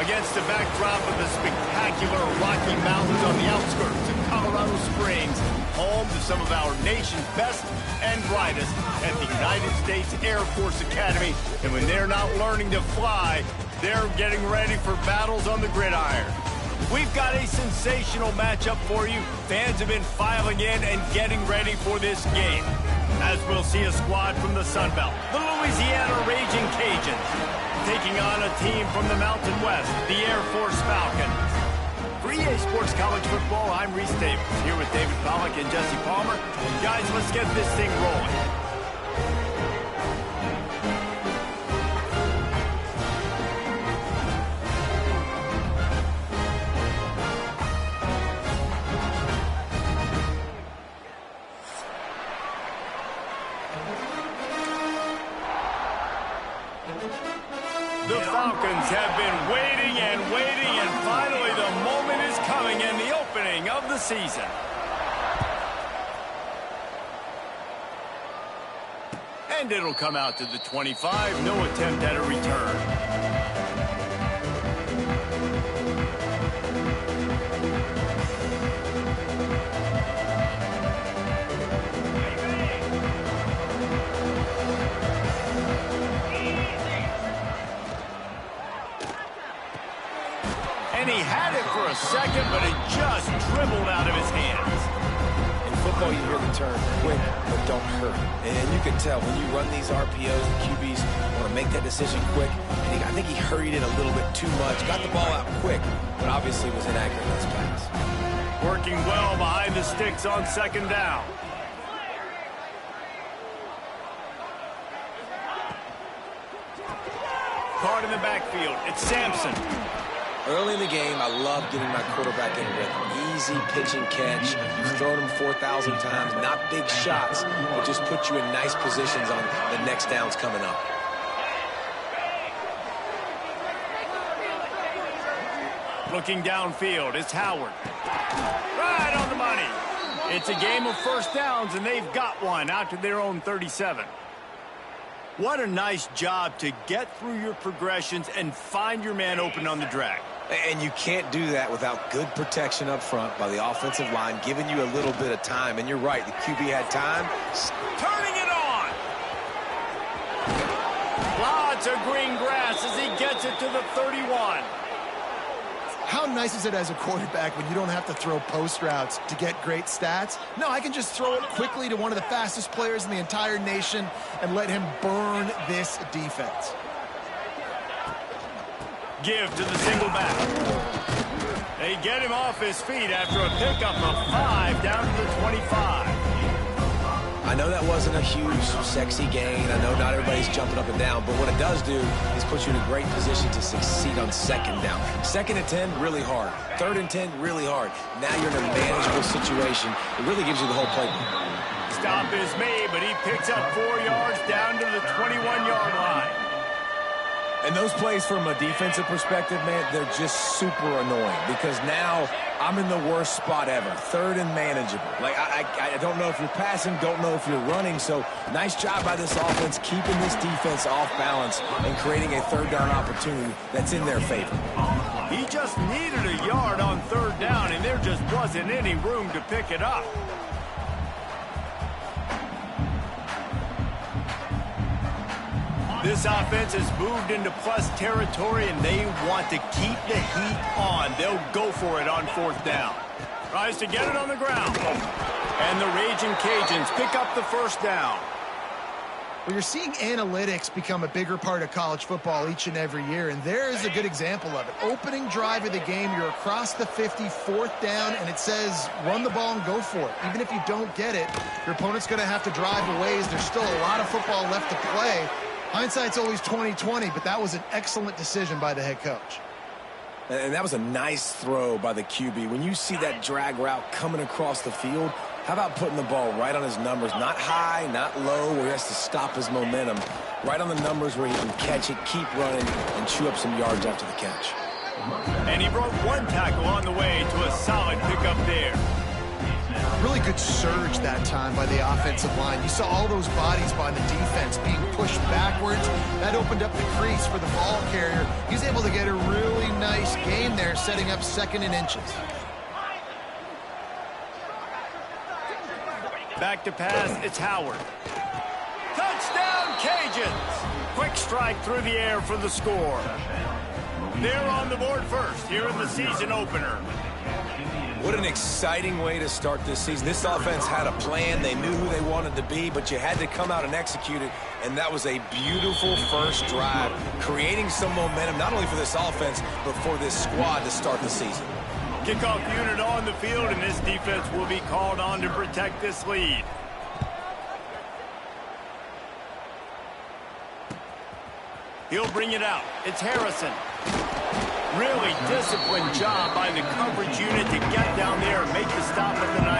Against the backdrop of the spectacular Rocky Mountains on the outskirts of Colorado Springs, home to some of our nation's best and brightest at the United States Air Force Academy. And when they're not learning to fly, they're getting ready for battles on the gridiron. We've got a sensational matchup for you. Fans have been filing in and getting ready for this game. As we'll see a squad from the Sun Belt, the Louisiana Raging Cajuns, taking on a team from the Mountain West, the Air Force Falcons. For EA Sports College Football, I'm Reese Davis, here with David Pollack and Jesse Palmer. Guys, let's get this thing rolling. The Falcons have been waiting and finally the moment is coming and the opening of the season. And it'll come out to the 25, no attempt at a return. And he had it for a second, but it just dribbled out of his hands. In football, you hear the term, quick, but don't hurt. And you can tell when you run these RPOs, the QBs want to make that decision quick. And I think he hurried it a little bit too much, got the ball out quick, but obviously was inaccurate in his pass. Working well behind the sticks on second down. Card in the backfield, it's Sampson. Early in the game, I love getting my quarterback in rhythm. Easy pitch and catch. You've thrown him 4,000 times. Not big shots, but just put you in nice positions on the next downs coming up. Looking downfield, it's Howard. Right on the money. It's a game of first downs, and they've got one out to their own 37. What a nice job to get through your progressions and find your man open on the drag. And you can't do that without good protection up front by the offensive line, giving you a little bit of time. And you're right, the QB had time. Turning it on. Lots of green grass as he gets it to the 31. How nice is it as a quarterback when you don't have to throw post routes to get great stats? No, I can just throw it quickly to one of the fastest players in the entire nation and let him burn this defense. Give to the single back. They get him off his feet after a pickup of 5 down to the 25. I know that wasn't a huge, sexy gain. I know not everybody's jumping up and down, but what it does do is put you in a great position to succeed on second down. Second and 10, really hard. Third and 10, really hard. Now you're in a manageable situation. It really gives you the whole playbook. Stop is made, but he picks up 4 yards down to the 21-yard line. And those plays from a defensive perspective, man, they're just super annoying because now I'm in the worst spot ever. Third and manageable. Like, I don't know if you're passing, don't know if you're running. So nice job by this offense keeping this defense off balance and creating a third down opportunity that's in their favor. He just needed a yard on third down, and there just wasn't any room to pick it up. This offense has moved into plus territory, and they want to keep the heat on. They'll go for it on fourth down. Tries to get it on the ground. And the Raging Cajuns pick up the first down. Well, you're seeing analytics become a bigger part of college football each and every year, and there is a good example of it. Opening drive of the game, you're across the 50, fourth down, and it says run the ball and go for it. Even if you don't get it, your opponent's going to have to drive a ways. There's still a lot of football left to play. Hindsight's always 20/20, but that was an excellent decision by the head coach. And that was a nice throw by the QB. When you see that drag route coming across the field, how about putting the ball right on his numbers? Not high, not low, where he has to stop his momentum. Right on the numbers where he can catch it, keep running, and chew up some yards after the catch. And he broke one tackle on the way to a solid pickup there. Really good surge that time by the offensive line. You saw all those bodies by the defense being pushed backwards. That opened up the crease for the ball carrier. He's able to get a really nice gain there, setting up 2nd and inches. Back to pass, it's Howard. Touchdown, Cajuns! Quick strike through the air for the score. They're on the board first here in the season opener. What an exciting way to start this season. This offense had a plan. They knew who they wanted to be, but you had to come out and execute it, and that was a beautiful first drive, creating some momentum, not only for this offense, but for this squad to start the season. Kickoff unit on the field, and this defense will be called on to protect this lead. He'll bring it out. It's Harrison. Really disciplined job by the coverage unit to get down there and make the stop at the 19.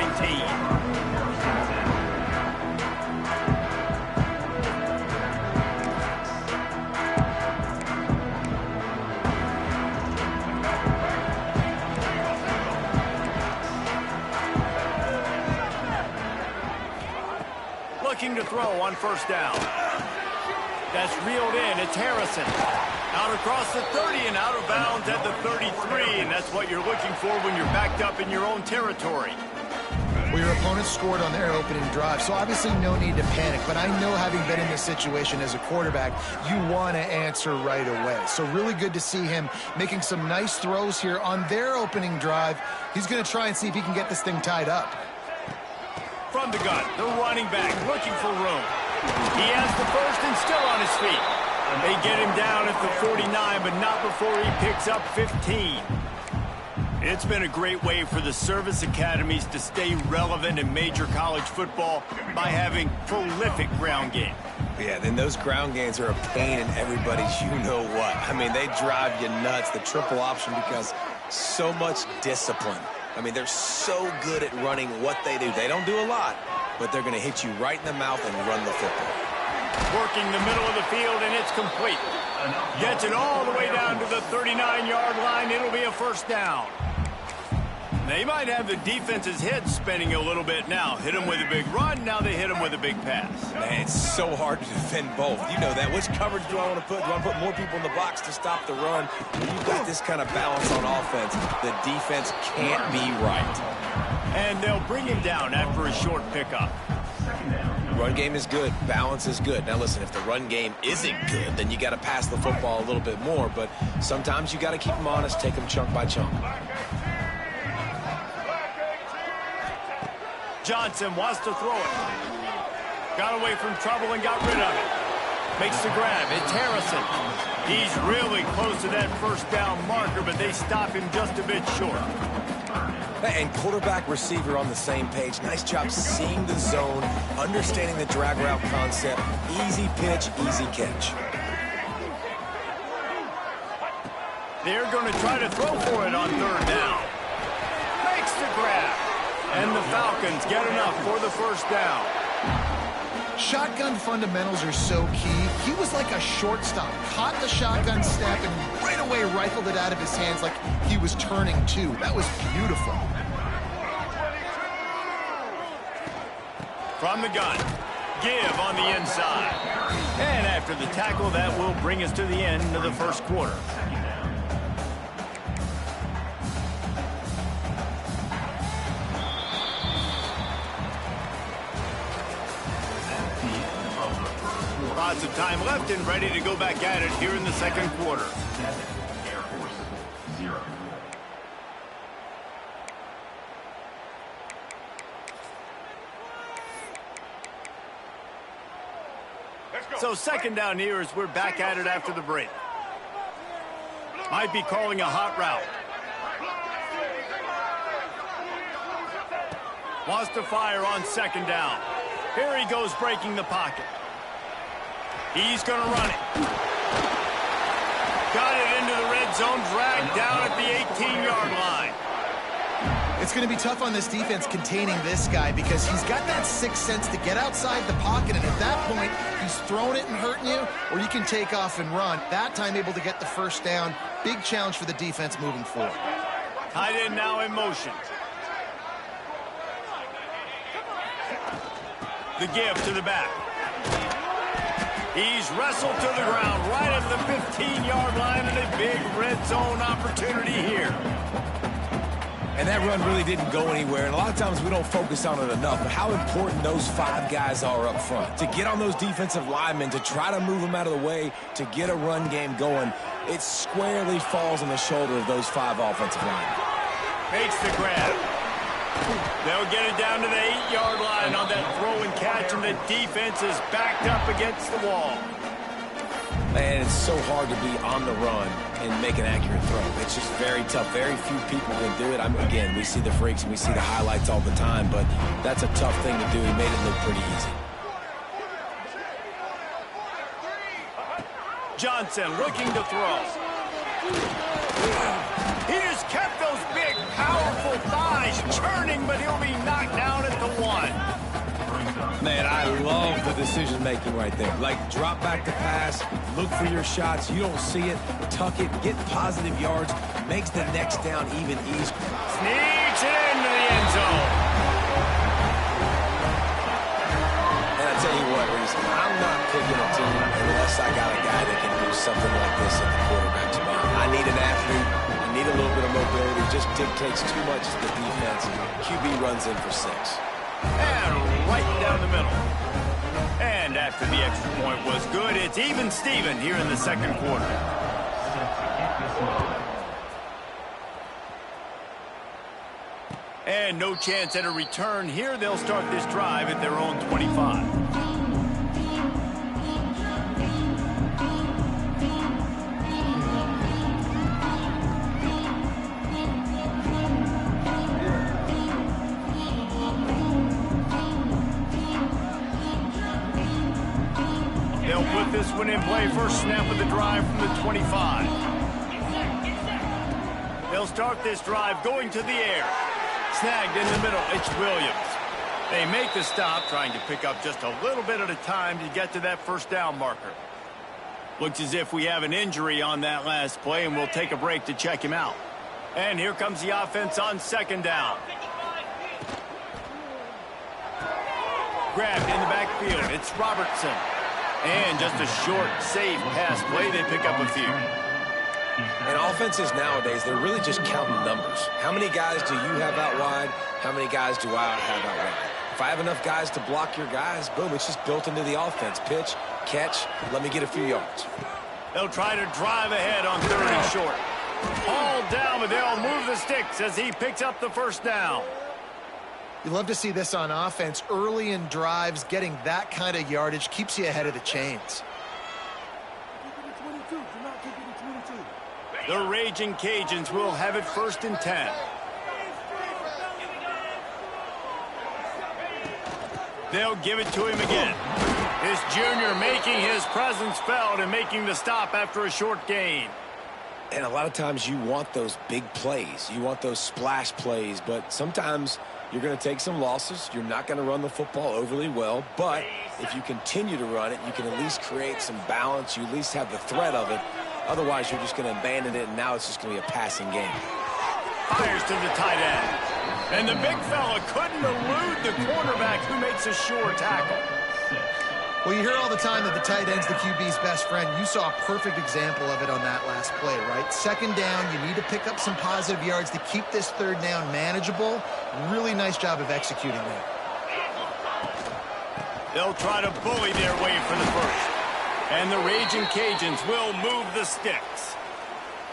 Looking to throw on first down. That's reeled in. It's Harrison. Out across the 30 and out of bounds at the 33, and that's what you're looking for when you're backed up in your own territory. Well, your opponent scored on their opening drive, so obviously no need to panic. But I know, having been in this situation as a quarterback, you want to answer right away. So really good to see him making some nice throws here on their opening drive. He's going to try and see if he can get this thing tied up. From the gun, the running back looking for room. He has the first and still on his feet. They get him down at the 49, but not before he picks up 15. It's been a great way for the service academies to stay relevant in major college football by having prolific ground game. Yeah, then those ground games are a pain in everybody's you-know-what. I mean, they drive you nuts, the triple option, because so much discipline. I mean, they're so good at running what they do. They don't do a lot, but they're going to hit you right in the mouth and run the football. Working the middle of the field, and it's complete. Gets it all the way down to the 39-yard line. It'll be a first down. They might have the defense's head spinning a little bit now. Hit them with a big run, now they hit them with a big pass. Man, it's so hard to defend both. You know that. Which coverage do I want to put? Do I want to put more people in the box to stop the run? When you've got this kind of balance on offense, the defense can't be right. And they'll bring him down after a short pickup. Run game is good. Balance is good. Now, listen, if the run game isn't good, then you got to pass the football a little bit more. But sometimes you got to keep them honest, take them chunk by chunk. Johnson wants to throw it. Got away from trouble and got rid of it. Makes the grab. It's Harrison. He's really close to that first down marker, but they stop him just a bit short. And quarterback, receiver on the same page. Nice job seeing the zone, understanding the drag route concept. Easy pitch, easy catch. They're going to try to throw for it on third down. Makes the grab. And the Falcons get enough for the first down. Shotgun fundamentals are so key. He was like a shortstop. Caught the shotgun snap and right away rifled it out of his hands like he was turning two. That was beautiful. From the gun, give on the inside. And after the tackle, that will bring us to the end of the first quarter. Lots of time left and ready to go back at it here in the second quarter. Air Force 0. So second down here as we're back at it after the break. Might be calling a hot route. Wants to fire on second down. Here he goes breaking the pocket. He's going to run it. Got it into the red zone, dragged down at the 18-yard line. It's going to be tough on this defense containing this guy because he's got that sixth sense to get outside the pocket, and at that point, he's throwing it and hurting you, or you can take off and run. That time able to get the first down. Big challenge for the defense moving forward. Tight end now in motion. The give to the back. He's wrestled to the ground right at the 15-yard line, and a big red zone opportunity here. And that run really didn't go anywhere, and a lot of times we don't focus on it enough, but how important those 5 guys are up front. To get on those defensive linemen, to try to move them out of the way, to get a run game going, it squarely falls on the shoulder of those 5 offensive linemen. Makes the grab. They'll get it down to the 8-yard line on that throw and catch, and the defense is backed up against the wall. Man, it's so hard to be on the run and make an accurate throw. It's just very tough. Very few people can do it. Again, we see the freaks and we see the highlights all the time, but that's a tough thing to do. He made it look pretty easy. Johnson looking to throw. He just kept those big, powerful thighs churning, but he'll be knocked down at the 1. Man, I love the decision-making right there. Like, drop back the pass, look for your shots. You don't see it, tuck it, get positive yards, makes the next down even easier. Sneaks it into the end zone. And I tell you what, Reese, I'm not picking a team unless I got a guy that can do something like this in the quarterback spot. I need an athlete. I need a little bit of mobility. Just dictates too much to the defense. QB runs in for 6. And right down the middle. And after the extra point was good, it's even Steven here in the second quarter. And no chance at a return here. They'll start this drive at their own 25. They'll put this one in play. First snap of the drive from the 25. They'll start this drive going to the air. Snagged in the middle. It's Williams. They make the stop, trying to pick up just a little bit at a time to get to that first down marker. Looks as if we have an injury on that last play, and we'll take a break to check him out. And here comes the offense on second down. Grabbed in the backfield. It's Robertson. And just a short, safe pass play. They pick up a few. And offenses nowadays, they're really just counting numbers. How many guys do you have out wide? How many guys do I have out wide? If I have enough guys to block your guys, boom, it's just built into the offense. Pitch, catch, let me get a few yards. They'll try to drive ahead on 3rd and short. All down, but they'll move the sticks as he picks up the first down. You love to see this on offense. Early in drives, getting that kind of yardage keeps you ahead of the chains. The Raging Cajuns will have it 1st and 10. They'll give it to him again. This junior making his presence felt and making the stop after a short gain. And a lot of times you want those big plays. You want those splash plays, but sometimes you're going to take some losses. You're not going to run the football overly well, but if you continue to run it, you can at least create some balance. You at least have the threat of it. Otherwise, you're just going to abandon it, and now it's just going to be a passing game. Fires to the tight end. And the big fella couldn't elude the quarterback who makes a sure tackle. Well, you hear all the time that the tight end's the QB's best friend. You saw a perfect example of it on that last play, right? Second down, you need to pick up some positive yards to keep this 3rd down manageable. Really nice job of executing that. They'll try to bully their way for the first. And the Raging Cajuns will move the sticks.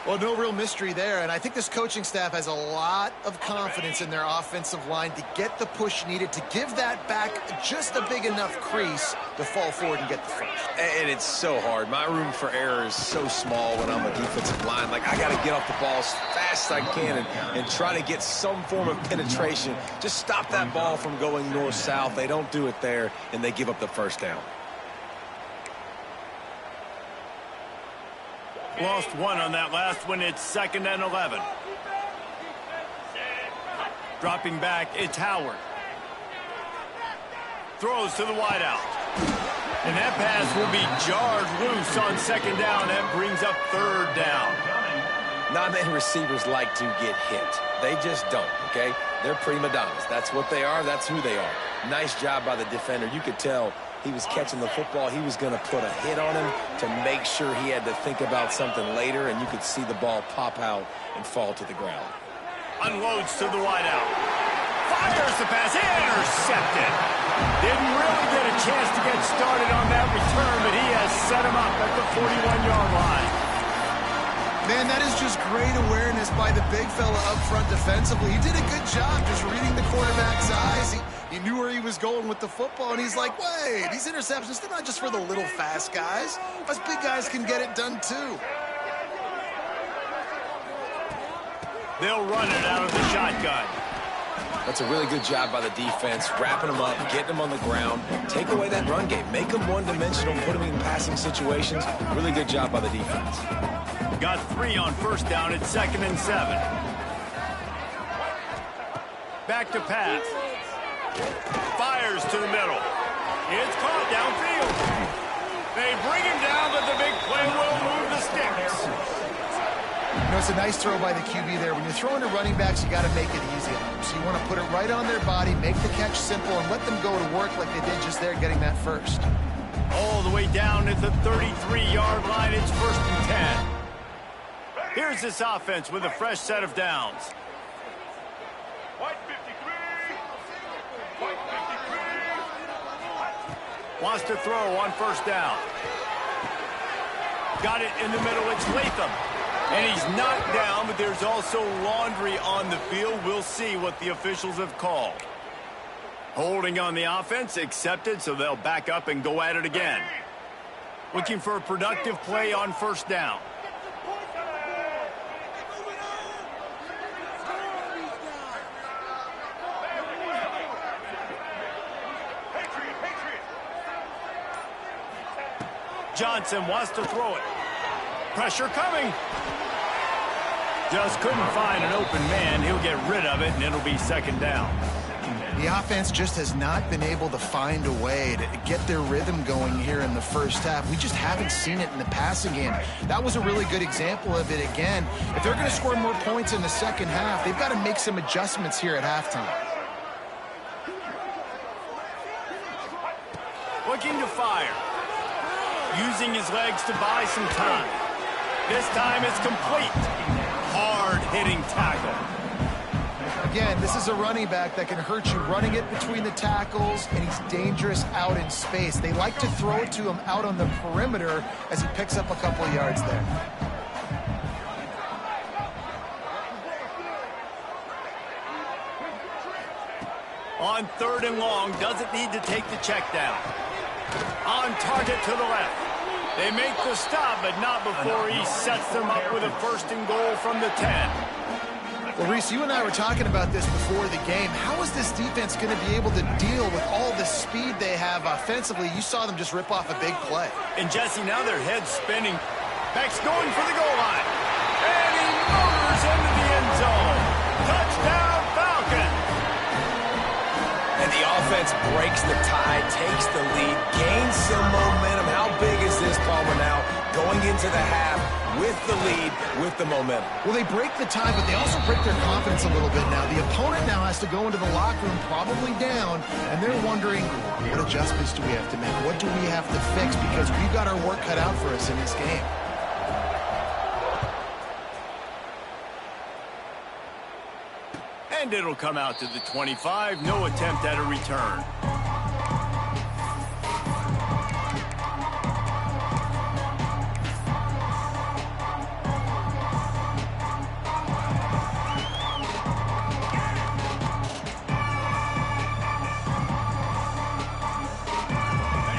Well, no real mystery there, and I think this coaching staff has a lot of confidence in their offensive line to get the push needed to give that back just a big enough crease to fall forward and get the first. And it's so hard. My room for error is so small when I'm a defensive line. Like, I got to get off the ball as fast as I can and try to get some form of penetration. Just stop that ball from going north-south. They don't do it there, and they give up the first down. Lost one on that last one. It's 2nd and 11. Dropping back, it's Howard. Throws to the wideout. And that pass will be jarred loose on 2nd down. That brings up 3rd down. Not many receivers like to get hit. They just don't, okay? They're prima donnas. That's what they are. That's who they are. Nice job by the defender. You could tell he was catching the football. He was going to put a hit on him to make sure he had to think about something later, and you could see the ball pop out and fall to the ground. Unloads to the wideout. Fires the pass. Intercepted. Didn't really get a chance to get started on that return, but he has set him up at the 41-yard line. Man, that is just great awareness by the big fella up front defensively. He did a good job just reading the quarterback's eyes. He knew where he was going with the football, and he's like, wait, these interceptions, they're not just for the little fast guys. Us big guys can get it done too. They'll run it out of the shotgun. That's a really good job by the defense, wrapping them up, getting them on the ground. Take away that run game. Make them one-dimensional, put them in passing situations. Really good job by the defense. Got 3 on first down at 2nd and 7. Back to pass. Fires to the middle. It's caught downfield. They bring him down, but the big play will move the sticks. You know, it's a nice throw by the QB there. When you're throwing to running backs, you got to make it easy on them. So you want to put it right on their body, make the catch simple, and let them go to work like they did just there, getting that first. All the way down at the 33-yard line. It's 1st and 10. Here's this offense with a fresh set of downs. Wants to throw on first down. Got it in the middle. It's Latham. And he's knocked down, but there's also laundry on the field. We'll see what the officials have called. Holding on the offense, accepted, so they'll back up and go at it again. Looking for a productive play on first down. Johnson wants to throw it. Pressure coming. Just couldn't find an open man. He'll get rid of it, and it'll be 2nd down. The offense just has not been able to find a way to get their rhythm going here in the first half. We just haven't seen it in the passing game. That was a really good example of it again. If they're going to score more points in the second half, they've got to make some adjustments here at halftime. Looking to fire. Using his legs to buy some time. This time it's complete. Hard-hitting tackle. Again, this is a running back that can hurt you running it between the tackles, and he's dangerous out in space. They like to throw it to him out on the perimeter as he picks up a couple of yards there. On 3rd and long, doesn't need to take the check down. On target to the left. They make the stop, but not before he sets them up with a 1st and goal from the 10. Well, Reese, you and I were talking about this before the game. How is this defense going to be able to deal with all the speed they have offensively? You saw them just rip off a big play. And Jesse, now their head's spinning. Beck's going for the goal line. And he motors into the end zone. Touchdown, Falcon. And the offense breaks the tie, takes the lead, gains some momentum. How big is this, Palmer, now? Going into the half with the lead, with the momentum. Well, they break the tie, but they also break their confidence a little bit now. The opponent now has to go into the locker room probably down, and they're wondering, what adjustments do we have to make? What do we have to fix? Because we've got our work cut out for us in this game. And it'll come out to the 25. No attempt at a return.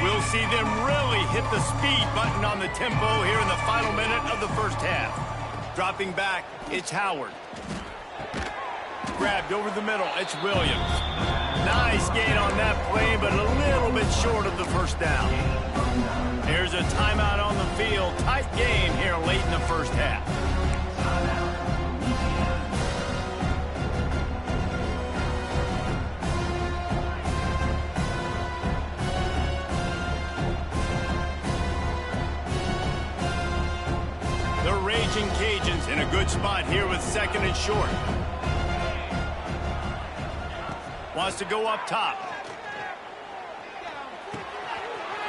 We'll see them really hit the speed button on the tempo here in the final minute of the first half. Dropping back, it's Howard. Grabbed over the middle, it's Williams. Nice gain on that play, but a little bit short of the first down. There's a timeout on the field. Tight game here late in the first half. The Raging Cajuns in a good spot here with 2nd and short. Wants to go up top.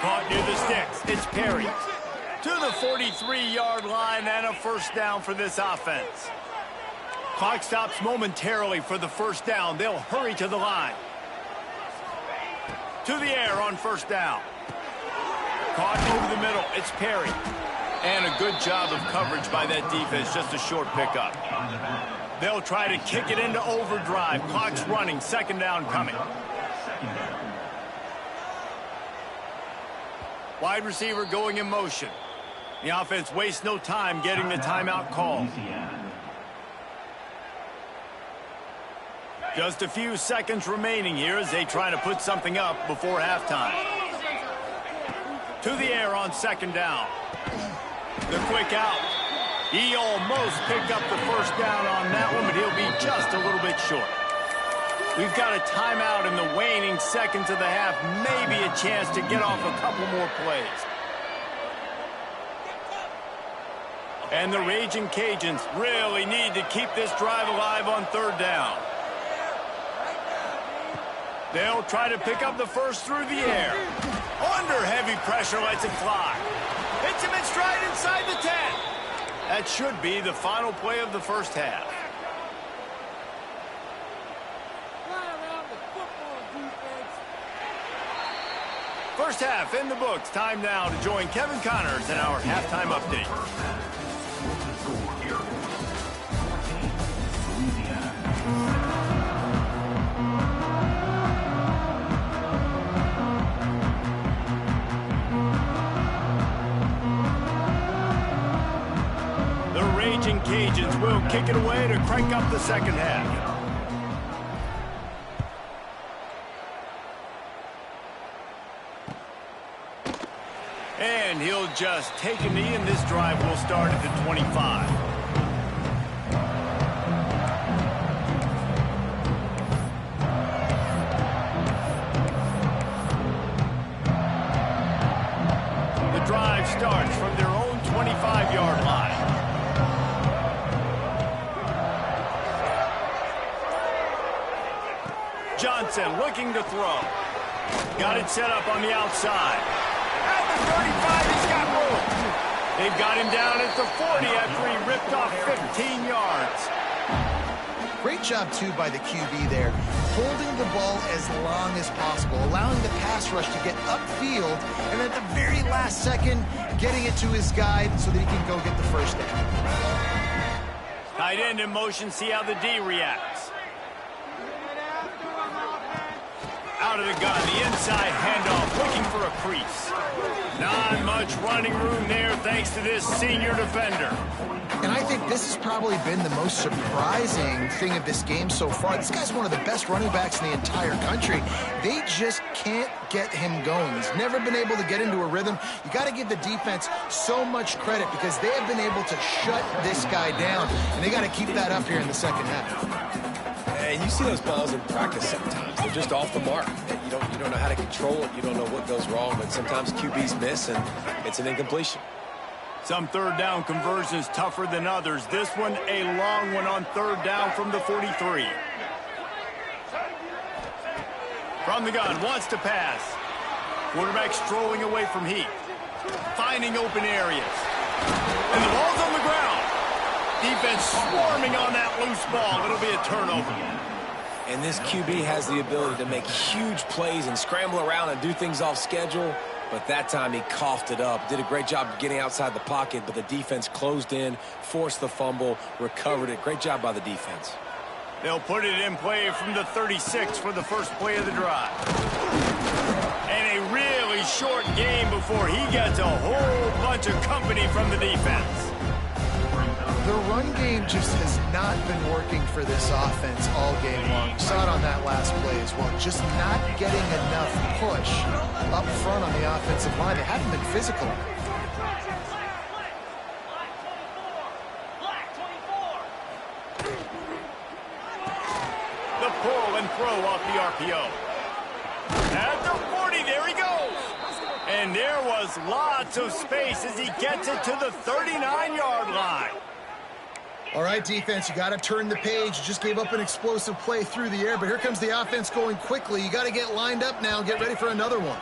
Caught near the sticks. It's Perry. To the 43-yard line and a first down for this offense. Clock stops momentarily for the first down. They'll hurry to the line. To the air on first down. Caught over the middle. It's Perry. And a good job of coverage by that defense. Just a short pickup. They'll try to kick it into overdrive. Clock's running. Second down coming. Wide receiver going in motion. The offense wastes no time getting the timeout call. Just a few seconds remaining here as they try to put something up before halftime. To the air on second down. The quick out. He almost picked up the first down on that one, but he'll be just a little bit short. We've got a timeout in the waning seconds of the half. Maybe a chance to get off a couple more plays. And the Raging Cajuns really need to keep this drive alive on third down. They'll try to pick up the first through the air. Under heavy pressure, lets it fly. Hits him in stride inside the 10. That should be the final play of the first half. First half in the books. Time now to join Kevin Connors in our halftime update. The Raging Cajuns will kick it away to crank up the second half. And he'll just take a knee, and this drive will start at the 25. The drive starts from their own 25-yard line. Johnson looking to throw. Got it set up on the outside. At the 35, he's got room. They've got him down at the 40 after he ripped off 15 yards. Great job, too, by the QB there. Holding the ball as long as possible, allowing the pass rush to get upfield, and at the very last second, getting it to his guide so that he can go get the first down. Tight end in motion, see how the D reacts. Out of the gun, the inside handoff, looking for a crease. Not much running room there thanks to this senior defender. And I think this has probably been the most surprising thing of this game so far. This guy's one of the best running backs in the entire country. They just can't get him going. He's never been able to get into a rhythm. You got to give the defense so much credit because they have been able to shut this guy down, and they got to keep that up here in the second half. And you see those balls in practice sometimes. They're just off the mark. You don't know how to control it. You don't know what goes wrong, but sometimes QBs miss, and it's an incompletion. Some third down conversions tougher than others. This one, a long one on third down from the 43. From the gun, wants to pass. Quarterback strolling away from heat. Finding open areas. And the ball's on the ground. Defense swarming on that loose ball. It'll be a turnover. And this QB has the ability to make huge plays and scramble around and do things off schedule. But that time he coughed it up. Did a great job getting outside the pocket, but the defense closed in, forced the fumble, recovered it. Great job by the defense. They'll put it in play from the 36 for the first play of the drive. And a really short game before he gets a whole bunch of company from the defense. The run game just has not been working for this offense all game long. Saw it on that last play as well. Just not getting enough push up front on the offensive line. They haven't been physical. The pull and throw off the RPO. At the 40, there he goes. And there was lots of space as he gets it to the 39-yard line. All right, defense, you got to turn the page. You just gave up an explosive play through the air, but here comes the offense going quickly. You got to get lined up now and get ready for another one.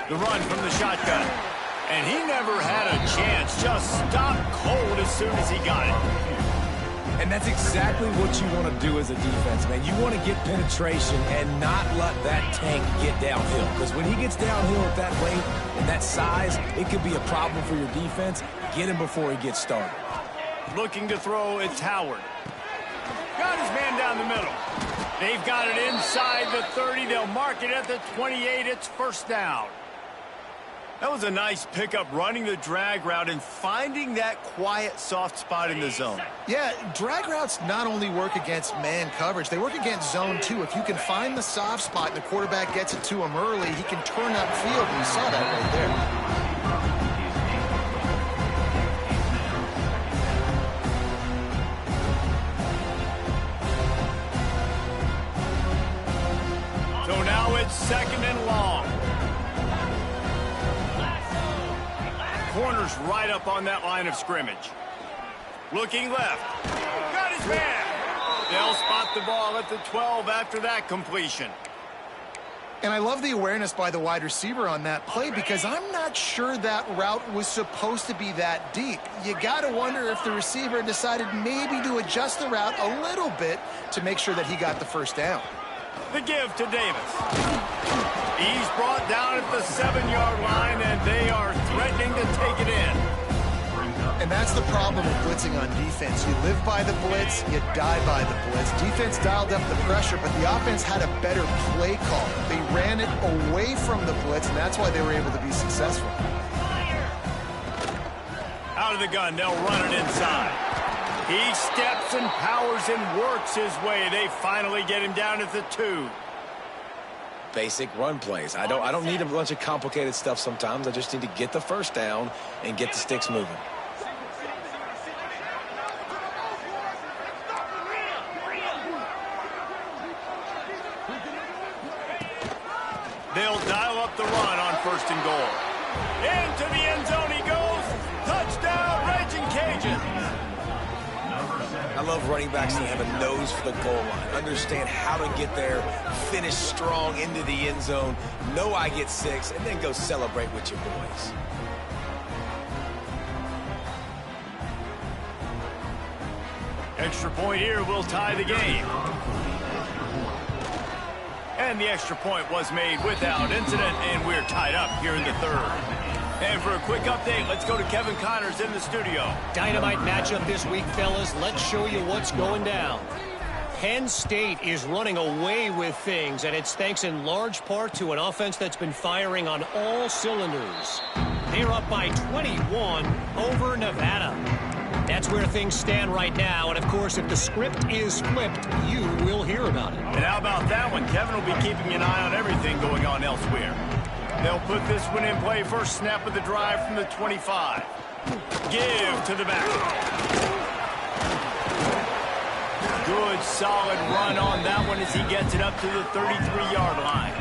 The run from the shotgun. And he never had a chance. Just stopped cold as soon as he got it. And that's exactly what you want to do as a defense, man. You want to get penetration and not let that tank get downhill. Because when he gets downhill at that rate and that size, it could be a problem for your defense. Get him before he gets started. Looking to throw, it's Howard. Got his man down the middle. They've got it inside the 30. They'll mark it at the 28. It's first down. That was a nice pickup, running the drag route and finding that quiet, soft spot in the zone. Yeah, drag routes not only work against man coverage, they work against zone too. If you can find the soft spot and the quarterback gets it to him early, he can turn upfield, and you saw that right there. So now it's second and long. Corner's right up on that line of scrimmage. Looking left. Got his man. They'll spot the ball at the 12 after that completion. And I love the awareness by the wide receiver on that play, because I'm not sure that route was supposed to be that deep. You got to wonder if the receiver decided maybe to adjust the route a little bit to make sure that he got the first down. The give to Davis. He's brought down at the 7-yard line, and they are threatening to take it in. And that's the problem with blitzing on defense. You live by the blitz, you die by the blitz. Defense dialed up the pressure, but the offense had a better play call. They ran it away from the blitz, and that's why they were able to be successful. Out of the gun, they'll run it inside. He steps and powers and works his way. They finally get him down at the 2. Basic run plays. I don't need a bunch of complicated stuff sometimes. I just need to get the first down and get the sticks moving. They'll dial up the run on first and goal. Into the end zone he goes. Touchdown, Raging Cajun. I love running backs that have a nose for the goal line. Understand how to get there, finish strong into the end zone, know I get 6, and then go celebrate with your boys. Extra point here will tie the game. And the extra point was made without incident, and we're tied up here in the 3rd. And for a quick update, let's go to Kevin Connors in the studio. Dynamite matchup this week, fellas. Let's show you what's going down. Penn State is running away with things, and it's thanks in large part to an offense that's been firing on all cylinders. They're up by 21 over Nevada. That's where things stand right now, and of course, if the script is flipped, you will hear about it. And how about that one? Kevin will be keeping an eye on everything going on elsewhere. They'll put this one in play. First snap of the drive from the 25. Give to the back. Good, solid run on that one as he gets it up to the 33-yard line.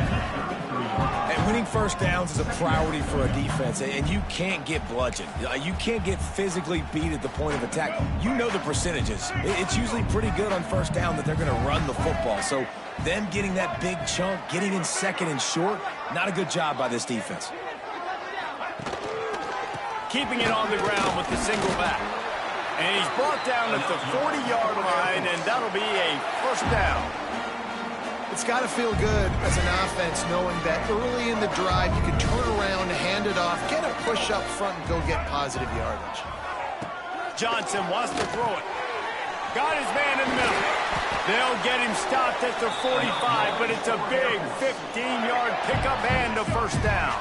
And winning first downs is a priority for a defense, and you can't get bludgeoned. You can't get physically beat at the point of attack. You know the percentages. It's usually pretty good on first down that they're going to run the football. So them getting that big chunk, getting in second and short, not a good job by this defense. Keeping it on the ground with the single back. And he's brought down at the 40-yard line, and that'll be a first down. It's got to feel good as an offense knowing that early in the drive you can turn around, hand it off, get a push up front, and go get positive yardage. Johnson wants to throw it. Got his man in the middle. They'll get him stopped at the 45, but it's a big 15-yard pickup and a first down.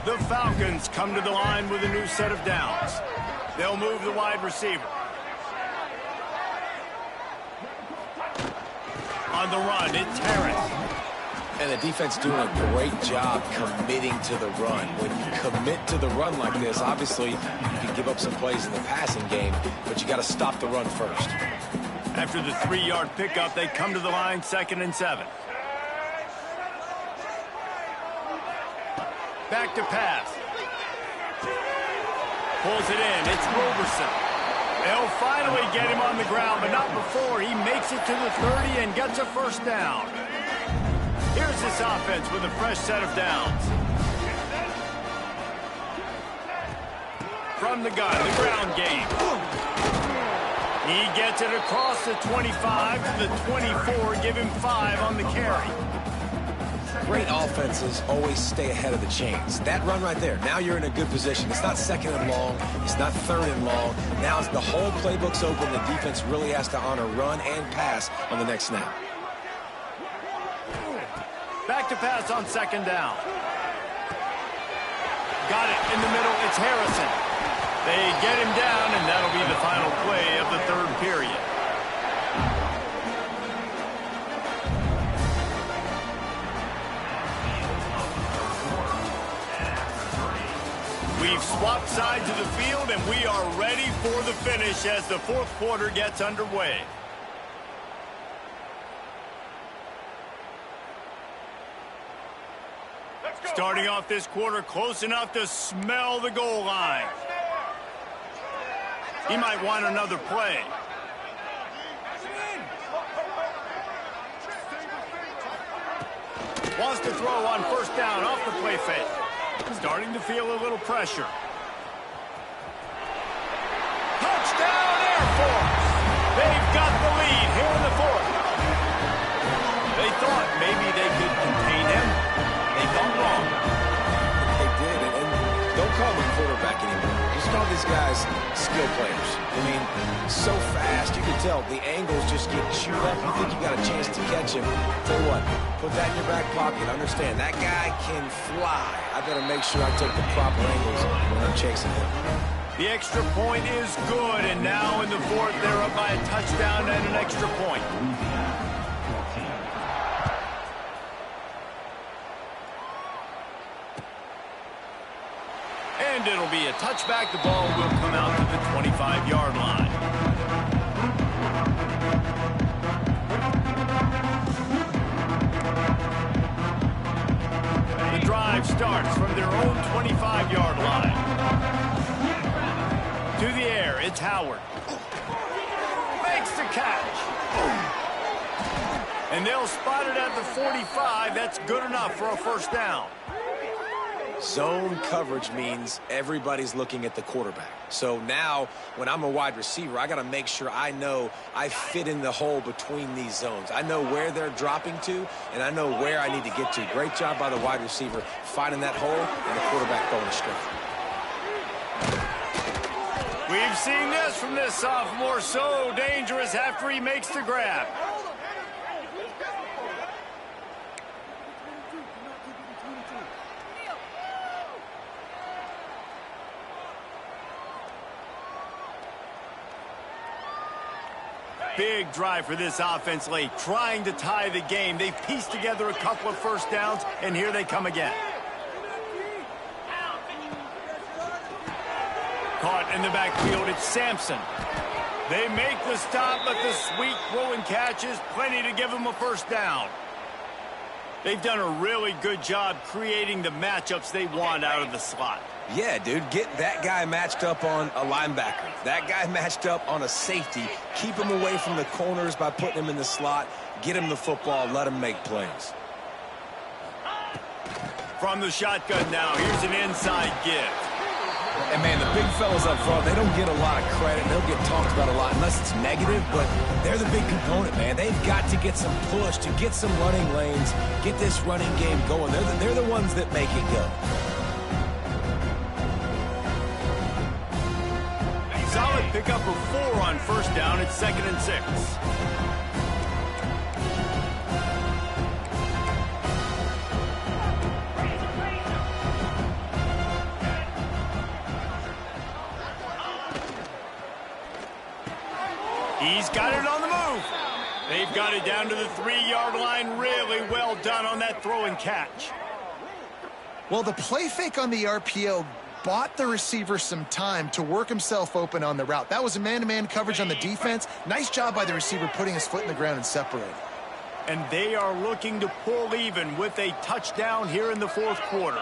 The Falcons come to the line with a new set of downs. They'll move the wide receiver. On the run, it's Harris. And the defense doing a great job committing to the run. When you commit to the run like this, obviously you can give up some plays in the passing game, but you got to stop the run first. After the 3-yard pickup, they come to the line, 2nd and 7. Back to pass. Pulls it in. It's Roberson. They'll finally get him on the ground, but not before he makes it to the 30 and gets a first down. Here's this offense with a fresh set of downs. from the gun, the ground game. He gets it across the 25 to the 24, give him 5 on the carry. Great offenses always stay ahead of the chains. That run right there, now you're in a good position. It's not second and long. It's not third and long. Now the whole playbook's open. The defense really has to honor run and pass on the next snap. Back to pass on second down. Got it in the middle. It's Harrison. They get him down, and that'll be the final play of the third period. We've swapped sides of the field, and we are ready for the finish as the fourth quarter gets underway. Starting off this quarter close enough to smell the goal line. He might want another play. Wants to throw on first down off the play fake. Starting to feel a little pressure. Touchdown Air Force! They've got the lead here in the fourth. They thought maybe they could contain him. They thought wrong. They did, and don't call them quarterback anymore. Just call these guys skill players. I mean, so fast, you can tell the angles just get chewed up. You think you got a chance to catch him. Tell you what, put that in your back pocket. Understand, that guy can fly. I better make sure I take the proper angles when I'm chasing him. The extra point is good, and now in the fourth, they're up by a touchdown and an extra point. And it'll be a touchback. The ball will come out to the 25-yard line. The drive starts from their own 25-yard line. To the air, it's Howard. Makes the catch. And they'll spot it at the 45. That's good enough for a first down. Zone coverage means everybody's looking at the quarterback. So now, when I'm a wide receiver, I got to make sure I know I fit in the hole between these zones. I know where they're dropping to, and I know where I need to get to. Great job by the wide receiver finding that hole, and the quarterback going astray. We've seen this from this sophomore, so dangerous after he makes the grab. Big drive for this offense late, trying to tie the game. They've pieced together a couple of first downs, and here they come again. Caught in the backfield, it's Sampson. They make the stop, but the sweet throw and catch is plenty to give them a first down. They've done a really good job creating the matchups they want out of the slot. Yeah, dude, get that guy matched up on a linebacker. That guy matched up on a safety. Keep him away from the corners by putting him in the slot. Get him the football. Let him make plays. From the shotgun now, here's an inside give. And, man, the big fellas up front, they don't get a lot of credit. They'll get talked about a lot unless it's negative, but they're the big component, man. They've got to get some push to get some running lanes, get this running game going. They're the ones that make it go. Solid pickup of 4 on first down. It's 2nd and 6. He's got it on the move. They've got it down to the 3-yard line. Really well done on that throw and catch. Well, the play fake on the RPO bought the receiver some time to work himself open on the route. That was a man-to-man coverage on the defense. Nice job by the receiver putting his foot in the ground and separating. And they are looking to pull even with a touchdown here in the fourth quarter.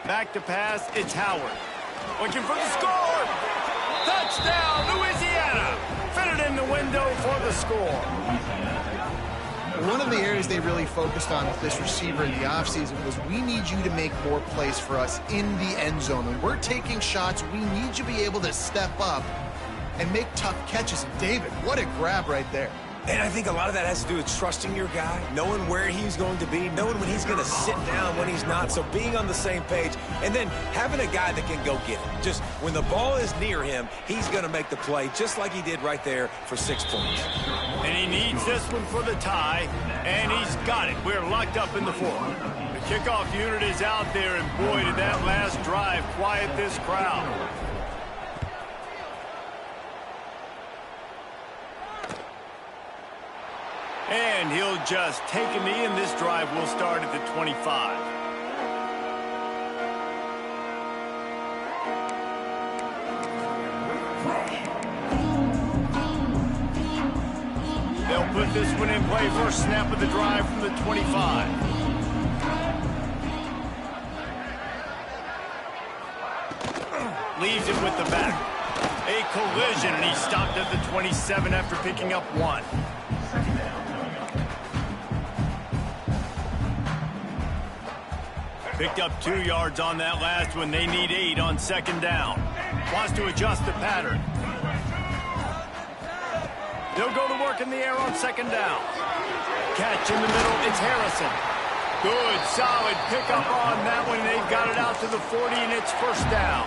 Back to pass, it's Howard. Looking for the score. Touchdown, Louisiana. Fit it in the window for the score. One of the areas they really focused on with this receiver in the offseason was we need you to make more plays for us in the end zone. When we're taking shots, we need you to be able to step up and make tough catches. And David, what a grab right there. And I think a lot of that has to do with trusting your guy, knowing where he's going to be, knowing when he's going to sit down, when he's not. So being on the same page, and then having a guy that can go get it. Just when the ball is near him, he's going to make the play, just like he did right there for 6 points. And he needs this one for the tie, and he's got it. We're locked up in the fourth. The kickoff unit is out there, and boy, did that last drive quiet this crowd. And he'll just take a knee, and this drive will start at the 25. They'll put this one in play. First snap of the drive from the 25. Leaves it with the back. A collision, and he stopped at the 27 after picking up 1. Picked up 2 yards on that last one. They need 8 on second down. Wants to adjust the pattern. They'll go to work in the air on second down. Catch in the middle. It's Harrison. Good, solid pickup on that one. They've got it out to the 40, and it's first down.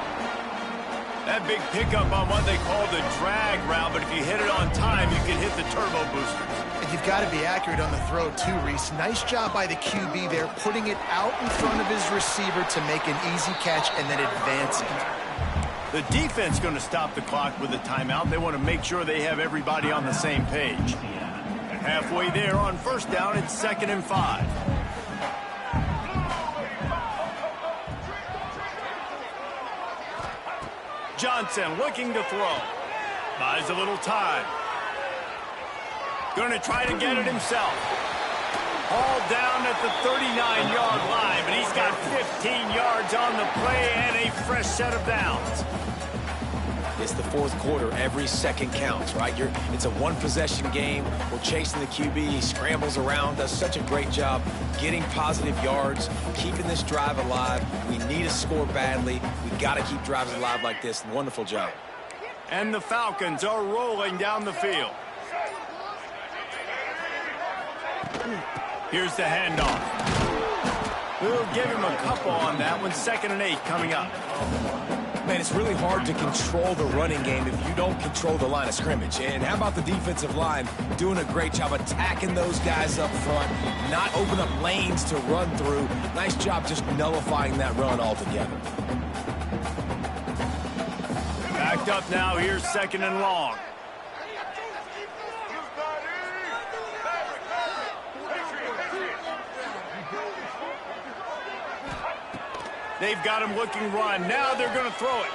That big pickup on what they call the drag route, but if you hit it on time, you can hit the turbo boosters. And you've got to be accurate on the throw, too, Reese. Nice job by the QB there, putting it out in front of his receiver to make an easy catch and then advancing. The defense going to stop the clock with a timeout. They want to make sure they have everybody on the same page. And halfway there on first down, it's 2nd and 5. Johnson looking to throw. Buys a little time. Going to try to get it himself. All down at the 39-yard line, but he's got 15 yards on the play and a fresh set of downs. It's the fourth quarter. Every second counts, right? It's a one-possession game. We're chasing the QB. He scrambles around, does such a great job getting positive yards, keeping this drive alive. We need a score badly. We got to keep drives alive like this. Wonderful job. And the Falcons are rolling down the field. Here's the handoff. We'll give him a couple on that one. 2nd and 8 coming up. Man, it's really hard to control the running game if you don't control the line of scrimmage. And how about the defensive line doing a great job attacking those guys up front, not open up lanes to run through. Nice job just nullifying that run altogether. Backed up now. Here's 2nd and long. They've got him looking run. Now they're going to throw it.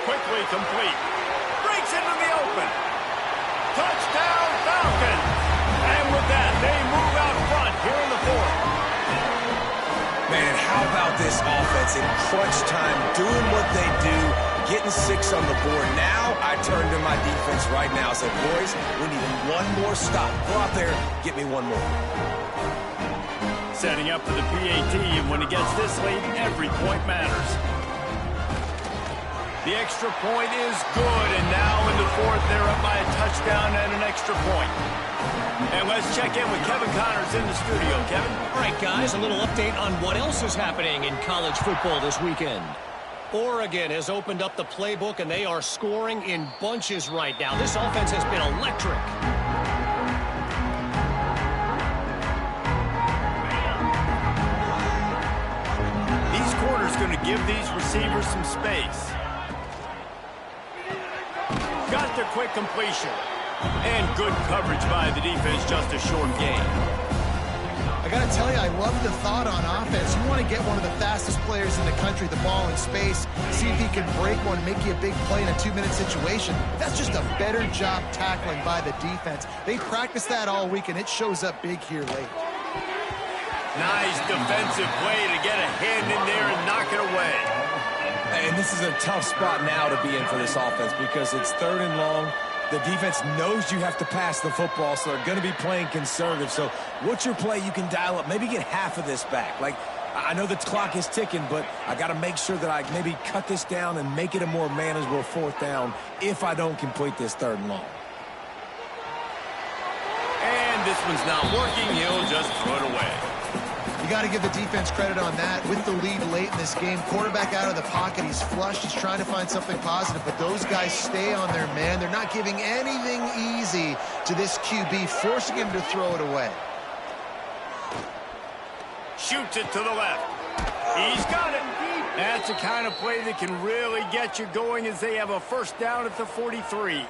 Quickly complete. Breaks into the open. Touchdown, Falcons. And with that, they move out front here in the fourth. Man, how about this offense in crunch time, doing what they do, getting 6 on the board. Now I turn to my defense right now and say, boys, we need one more stop. Go out there, get me one more. Setting up for the PAT, and when he gets this late, every point matters. The extra point is good, and now in the fourth, they're up by a touchdown and an extra point. And let's check in with Kevin Connors in the studio. Kevin? All right, guys, a little update on what else is happening in college football this weekend. Oregon has opened up the playbook, and they are scoring in bunches right now. This offense has been electric. Going to give these receivers some space. Got their quick completion. And good coverage by the defense, just a short gain. I got to tell you, I love the thought on offense. You want to get one of the fastest players in the country, the ball in space, see if he can break one, make you a big play in a 2-minute situation. That's just a better job tackling by the defense. They practice that all week, and it shows up big here late. Nice defensive play to get a hand in there and knock it away. And this is a tough spot now to be in for this offense because it's 3rd and long. The defense knows you have to pass the football, so they're going to be playing conservative. So what's your play you can dial up? Maybe get half of this back. Like, I know the clock is ticking, but I got to make sure that I maybe cut this down and make it a more manageable fourth down if I don't complete this third and long. And this one's not working. He'll just throw it away. You got to give the defense credit on that. With the lead late in this game, quarterback out of the pocket, he's flushed, he's trying to find something positive, but those guys stay on their man. They're not giving anything easy to this QB, forcing him to throw it away. Shoots it to the left. He's got it. That's the kind of play that can really get you going as they have a first down at the 43.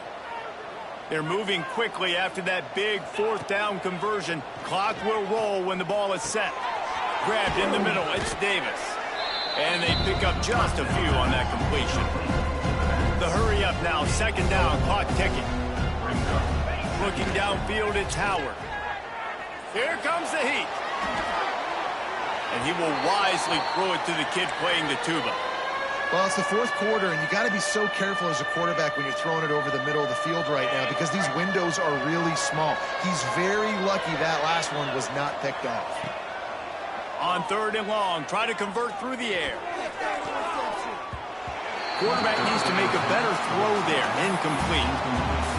They're moving quickly after that big fourth down conversion. Clock will roll when the ball is set. Grabbed in the middle, it's Davis. And they pick up just a few on that completion. The hurry up now, second down, clock ticking. Looking downfield, it's Howard. Here comes the heat. And he will wisely throw it to the kid playing the tuba. Well, it's the fourth quarter, and you got to be so careful as a quarterback when you're throwing it over the middle of the field right now because these windows are really small. He's very lucky that last one was not picked off. On third and long, try to convert through the air. Quarterback needs to make a better throw there. Incomplete.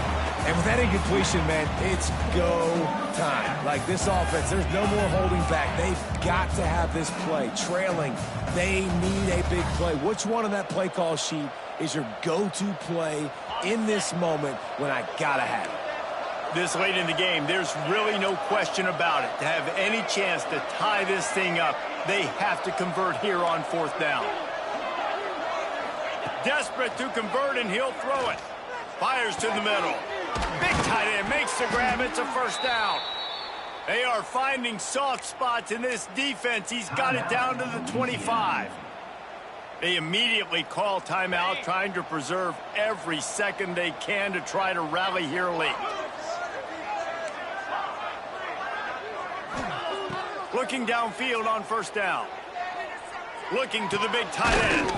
And with that incompletion, man, it's go time. Like this offense, there's no more holding back. They've got to have this play. Trailing, they need a big play. Which one on that play call sheet is your go-to play in this moment when I got to have it? This late in the game, there's really no question about it. To have any chance to tie this thing up, they have to convert here on fourth down. Desperate to convert, and he'll throw it. Fires to the middle. Big tight end makes the grab. It's a first down. They are finding soft spots in this defense. He's got it down to the 25. They immediately call timeout, trying to preserve every second they can to try to rally here late. Looking downfield on first down. Looking to the big tight end.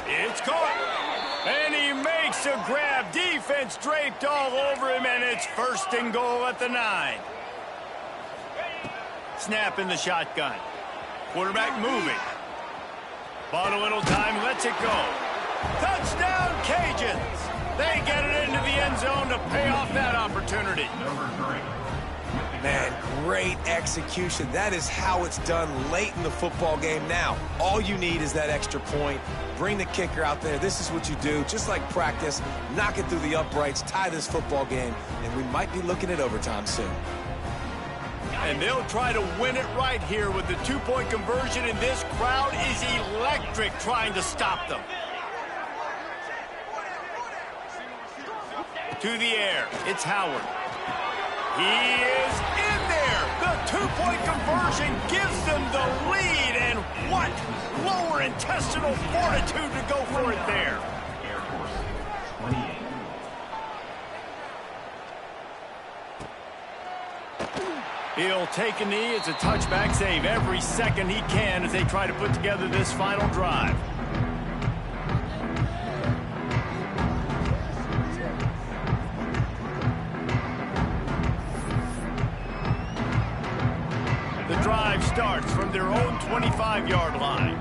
It's caught. And he makes a grab. Defense draped all over him, and it's first and goal at the 9. Snap in the shotgun. Quarterback moving. Bought a little time, lets it go. Touchdown, Cajuns. They get it into the end zone to pay off that opportunity. Man, great execution. That is how it's done late in the football game now. All you need is that extra point. Bring the kicker out there. This is what you do. Just like practice, knock it through the uprights, tie this football game, and we might be looking at overtime soon. And they'll try to win it right here with the two-point conversion, and this crowd is electric trying to stop them. To the air, it's Howard. He is in there. The two-point conversion gives them the lead, and what lower intestinal fortitude to go for it there. Air Force 28. He'll take a knee. It's a touchback, save every second he can as they try to put together this final drive. The drive starts from their own 25-yard line.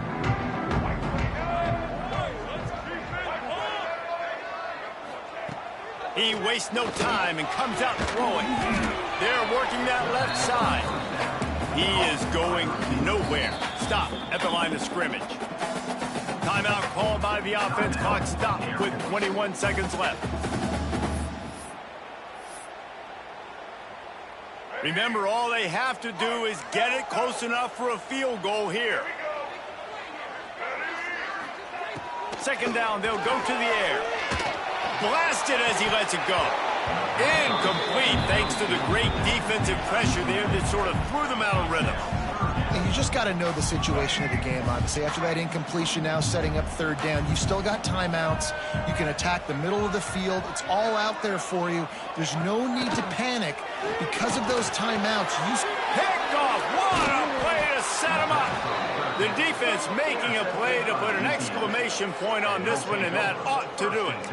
He wastes no time and comes out throwing. They're working that left side. He is going nowhere. Stop at the line of scrimmage. Timeout called by the offense. Clock stopped with 21 seconds left. Remember, all they have to do is get it close enough for a field goal here. Second down, they'll go to the air. Blasted as he lets it go. Incomplete, thanks to the great defensive pressure there that sort of threw them out of rhythm. And you just got to know the situation of the game, obviously. After that incompletion, now setting up third down, you've still got timeouts. You can attack the middle of the field. It's all out there for you. There's no need to panic because of those timeouts. Picked off. What a play to set him up. The defense making a play to put an exclamation point on this one, and that ought to do it.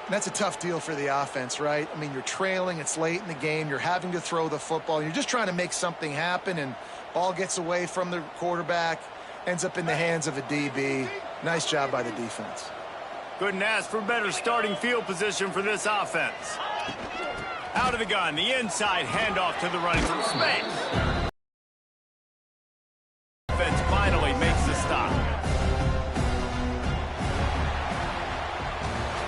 That's a tough deal for the offense, right? I mean, you're trailing, it's late in the game, you're having to throw the football, you're just trying to make something happen, and ball gets away from the quarterback, ends up in the hands of a DB. Nice job by the defense. Couldn't ask for better starting field position for this offense. Out of the gun, the inside handoff to the running from space. Defense finally makes the stop.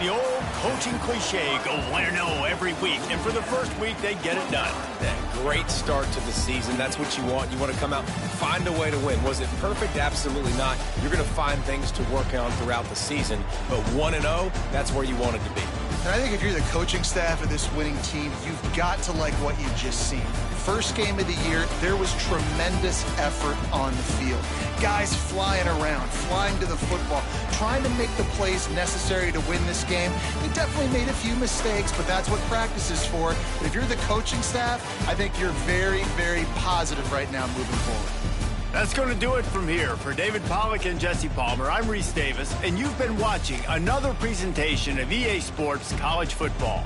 The old coaching cliche, go win-or-no every week. And for the first week, they get it done. That great start to the season. That's what you want. You want to come out, find a way to win. Was it perfect? Absolutely not. You're going to find things to work on throughout the season. But 1-0, that's where you want it to be. And I think if you're the coaching staff of this winning team, you've got to like what you've just seen. First game of the year, there was tremendous effort on the field. Guys flying around, flying to the football, trying to make the plays necessary to win this game. They definitely made a few mistakes, but that's what practice is for. But if you're the coaching staff, I think you're very, very positive right now moving forward. That's going to do it from here. For David Pollack and Jesse Palmer, I'm Reese Davis, and you've been watching another presentation of EA Sports College Football.